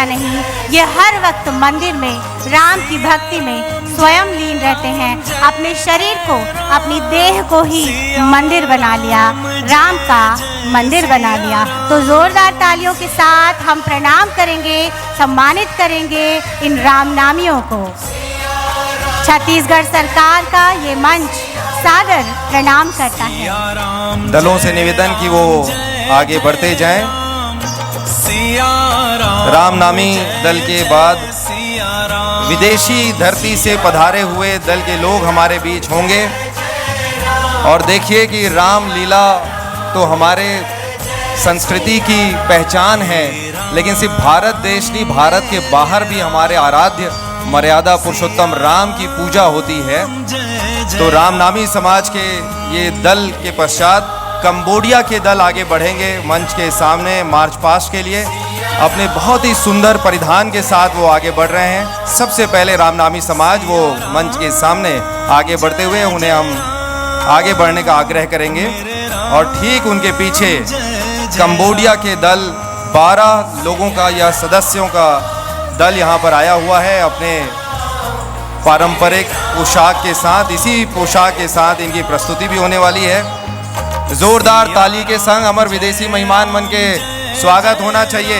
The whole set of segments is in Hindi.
ऐसा नहीं, ये हर वक्त मंदिर में राम की भक्ति में स्वयं लीन रहते हैं। अपने शरीर को, अपनी देह को ही मंदिर बना लिया, राम का मंदिर बना लिया। तो जोरदार तालियों के साथ हम प्रणाम करेंगे, सम्मानित करेंगे इन रामनामियों को। छत्तीसगढ़ सरकार का ये मंच सादर प्रणाम करता है। दलों से निवेदन कि वो आगे बढ़ते जाएं। रामनामी दल के बाद विदेशी धरती से पधारे हुए दल के लोग हमारे बीच होंगे। और देखिए कि रामलीला तो हमारे संस्कृति की पहचान है, लेकिन सिर्फ भारत देश नहीं, भारत के बाहर भी हमारे आराध्य मर्यादा पुरुषोत्तम राम की पूजा होती है। तो रामनामी समाज के ये दल के पश्चात कंबोडिया के दल आगे बढ़ेंगे मंच के सामने मार्च पास्ट के लिए। अपने बहुत ही सुंदर परिधान के साथ वो आगे बढ़ रहे हैं। सबसे पहले रामनामी समाज वो मंच के सामने आगे बढ़ते हुए उन्हें हम आगे बढ़ने का आग्रह करेंगे। और ठीक उनके पीछे कंबोडिया के दल 12 लोगों का या सदस्यों का दल यहाँ पर आया हुआ है अपने पारंपरिक पोशाक के साथ। इसी पोशाक के साथ इनकी प्रस्तुति भी होने वाली है। जोरदार ताली के संग अमर विदेशी मेहमान मन के स्वागत होना चाहिए।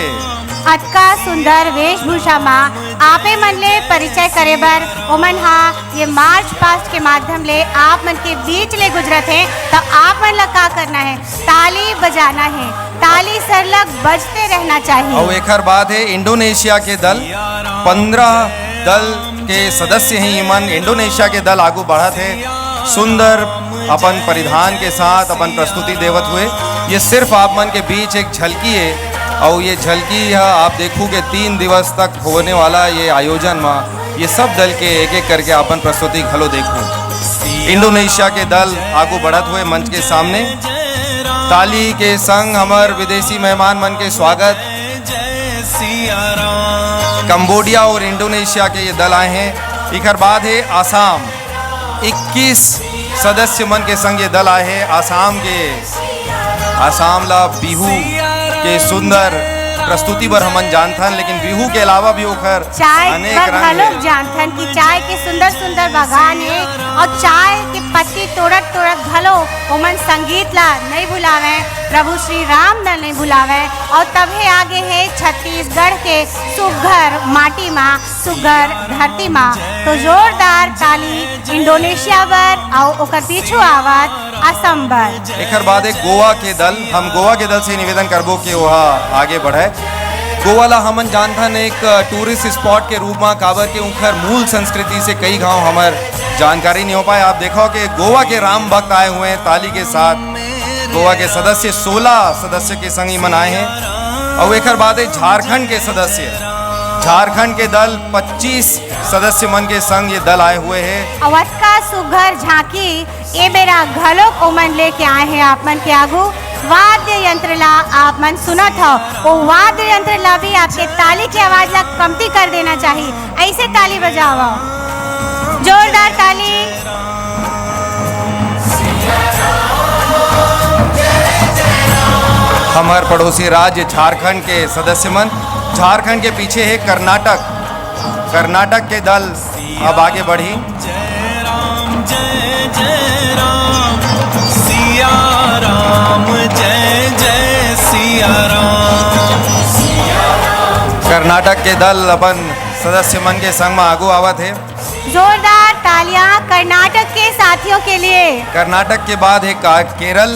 अतका सुंदर वेशभूषा माँ आपे मन ले परिचय करे बर ओमन हा ये मार्च पास्ट के माध्यम ले आप मन के बीच ले गुजरत है। तो आप मन ला का करना है, ताली बजाना है, ताली सरलग बजते रहना चाहिए। और एक बात है, इंडोनेशिया के दल 15 दल के सदस्य हैं। ईमन इंडोनेशिया के दल आगू बढ़त है सुंदर अपन परिधान के साथ अपन प्रस्तुति देवत हुए। ये सिर्फ आप मन के बीच एक झलकी है और ये झलकी है आप देखो कि 3 दिवस तक होने वाला ये आयोजन में ये सब दल के एक एक करके अपन प्रस्तुति घलो देखो। इंडोनेशिया के दल आगू बढ़त हुए मंच के सामने ताली के संग हमार विदेशी मेहमान मन के स्वागत। कंबोडिया और इंडोनेशिया के ये दल आए हैं। एक बाद है आसाम, 21 सदस्य मन के संग ये दल आए हैं आसाम के। आसाम ला बिहू के सुंदर प्रस्तुति पर हमन जानथन, लेकिन बिहू के अलावा भी ओखर चाय अनेक बर रंग घलोक जानथन कि चाय के सुंदर सुंदर बागान है और चाय के पत्ती तोड़त तोड़त घलो ओमन संगीत ला नहीं भुलावे, प्रभु श्री राम ला नहीं भुलावे। और तभे आगे है छत्तीसगढ़ के सुघर माटी माँ, सुघर धरती माँ। तो जोरदार ताली इंडोनेशिया बर और ओकर पीछू आवत असम बर। एक बाद एक गोवा के दल, हम गोवा के दल से निवेदन करबो कि वह आगे बढ़े। गोवा ला हमन जानथन एक टूरिस्ट स्पॉट के रूप में, काबर के उनकर मूल संस्कृति से कई गांव हमार जानकारी नहीं हो पाए। आप देखो कि गोवा के राम भक्त आए हुए हैं ताली के साथ। गोवा के सदस्य 16 सदस्य के संग ही मनाए हैं। और एक बाद है झारखंड के सदस्य, झारखंड के दल 25 सदस्य मन के संग ये दल आए हुए हैं। अवध का सुघर झांकी ए बेरा घलोक ओमन लेके आए हैं आप मन के आगू। वाद्य यंत्र ला आप मन सुनत हो, वो वाद्य यंत्र ला भी आपके ताली की आवाज ला कमती कर देना चाहिए। ऐसे ताली बजाओ, जोरदार ताली। हमारे पड़ोसी राज्य झारखंड के सदस्य मन, झारखंड के पीछे है कर्नाटक, कर्नाटक के दल अब आगे बढ़ी। कर्नाटक के दल अपन सदस्य मन के संग में आगू आवत है। जोरदार तालियां कर्नाटक के साथियों के लिए। कर्नाटक के बाद है केरल,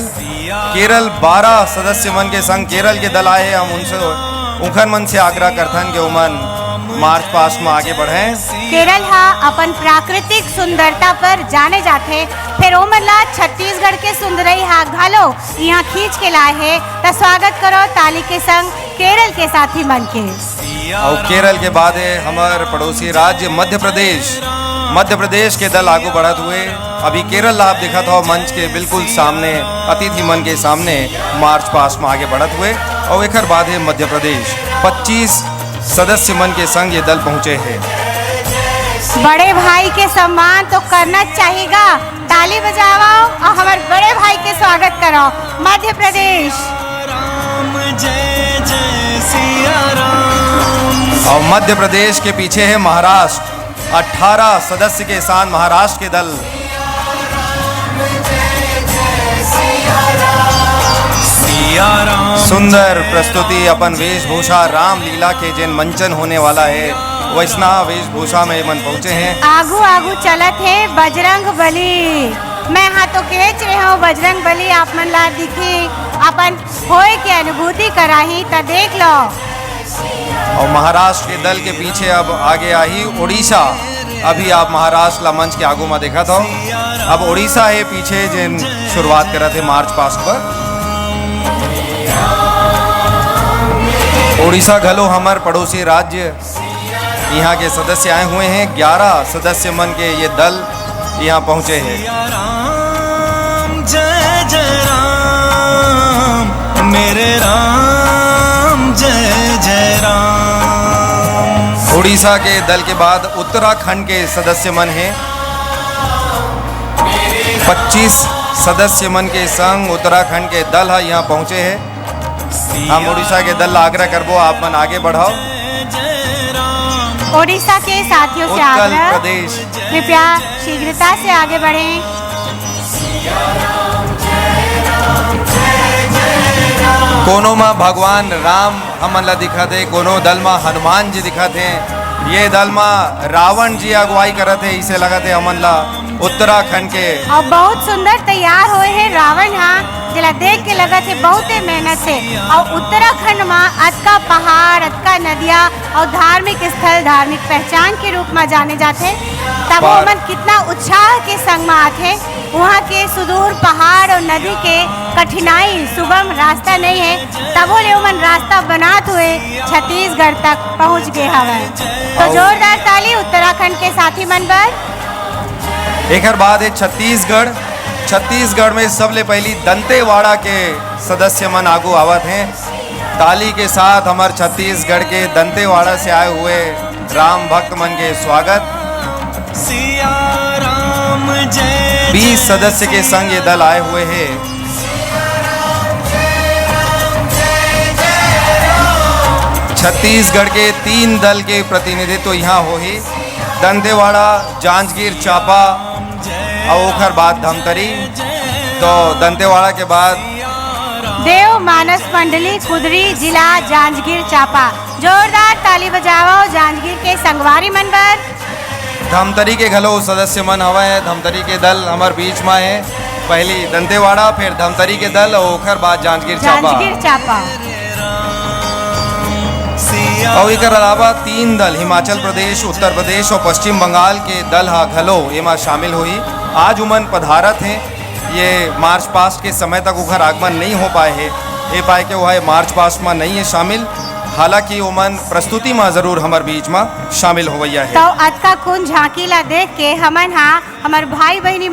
केरल 12 सदस्य मन के संग केरल के दल आए। हम उनसे उखन मन से आग्रह करथन कि उमन मार्च पास्ट में आगे बढ़े। केरल हा अपन प्राकृतिक सुंदरता पर जाने जाते, फिर ओमन ला छत्तीसगढ़ के सुंदरई हा घलो यहाँ खींच के लाए है। तो स्वागत करो ताली के संग केरल के साथी मन के। और केरल के बाद है हमारे पड़ोसी राज्य मध्य प्रदेश, मध्य प्रदेश के दल आगू बढ़त हुए। अभी केरल आप दिखा था मंच के बिल्कुल सामने, अतिथि मन के सामने मार्च पास्ट में आगे बढ़त हुए। और एक बाद है मध्य प्रदेश, 25 सदस्य मन के संग ये दल पहुँचे हैं। बड़े भाई के सम्मान तो करना चाहिएगा, ताली बजाओ और हमारे बड़े भाई के स्वागत करो। मध्य प्रदेश। जय जय सिया राम। और मध्य प्रदेश के पीछे है महाराष्ट्र। 18 सदस्य के साथ महाराष्ट्र के दल। सुंदर प्रस्तुति अपन वेशभूषा रामलीला के जिन मंचन होने वाला है वैष्णा वेशभूषा में मन पहुँचे हैं। आगू आगू चलत है बजरंग बली। मैं हाथों खींच रहे हूँ बजरंग बली आप मन ला दिखी अपन होए के अनुभूति कराही त देख लो। और महाराष्ट्र के दल के पीछे अब आगे आई उड़ीसा। अभी आप महाराष्ट्र ला मंच के आगू में देखा था, अब उड़ीसा है पीछे जिन शुरुआत करा थे मार्च पास्ट पर। उड़ीसा घलो हमार पड़ोसी राज्य, यहाँ के सदस्य आए हुए हैं। 11 सदस्य मन के ये दल यहाँ पहुँचे हैं। जय जय राम मेरे राम जय जय राम। उड़ीसा के दल के बाद उत्तराखंड के सदस्य मन हैं। 25 सदस्य मन के संग उत्तराखंड के दल है यहाँ पहुँचे हैं। हम उड़ीसा के दल आग्रह करबो आप मन आगे बढ़ाओ। उड़ीसा के साथियों से उत्तर आग्रह प्रदेश कृपया शीघ्रता से आगे बढ़ें। कोनो में भगवान राम हमन ला दिखा थे, कोनो दल में हनुमान जी दिखा थे, ये दल में रावण जी अगुवाई करत है। इसे लगा थे हमन ला उत्तराखंड के और बहुत सुंदर तैयार हुए हैं रावण। हाँ जिला देख के लगा थे बहुत ही मेहनत से। और उत्तराखंड में अतका पहाड़ अतका नदियाँ और धार्मिक स्थल धार्मिक पहचान के रूप में जाने जाते। तब वो मन कितना उत्साह के संग में आते। वहाँ के सुदूर पहाड़ और नदी के कठिनाई सुगम रास्ता नहीं है, तब वो मन रास्ता बनाते हुए छत्तीसगढ़ तक पहुँच गए हवे। तो जोरदार ताली उत्तराखंड के साथी मन पर। एक बाद है छत्तीसगढ़। छत्तीसगढ़ में सबले पहली दंतेवाड़ा के सदस्य मन आगू आवत हैं। ताली के साथ हमारे छत्तीसगढ़ के दंतेवाड़ा से आए हुए राम भक्त मन के स्वागत। सिया राम जय 20 सदस्य के संग ये दल आए हुए हैं। छत्तीसगढ़ के 3 दल के प्रतिनिधित्व यहाँ हो ही। दंतेवाड़ा, जांजगीर चांपा और ओखर बाद धमतरी। तो दंतेवाड़ा के बाद देव मानस मंडली कुदरी जिला जांजगीर चांपा। जोरदार ताली बजाओ जांजगीर के संगवारी मन पर। धमतरी के घलो सदस्य मन हवा है। धमतरी के दल हमार बीच में है। पहली दंतेवाड़ा फिर धमतरी के दल और ओखर बाद जांजगीर चांपा। जांजगीर चांपा और एक अलावा 3 दल हिमाचल प्रदेश, उत्तर प्रदेश और पश्चिम बंगाल के दल हा घलो एमा शामिल हुई। आज उमन पधारत हैं। ये मार्च पास्ट के समय तक उखर आगमन नहीं हो पाए है। ये पाए के वह मार्च पास्ट में नहीं है शामिल। हालांकि उमन प्रस्तुति में जरूर हमार बीच में शामिल होवैया है। तो अतका कुन झांकी ला देख के हमन हाँ हमार भाई बहनी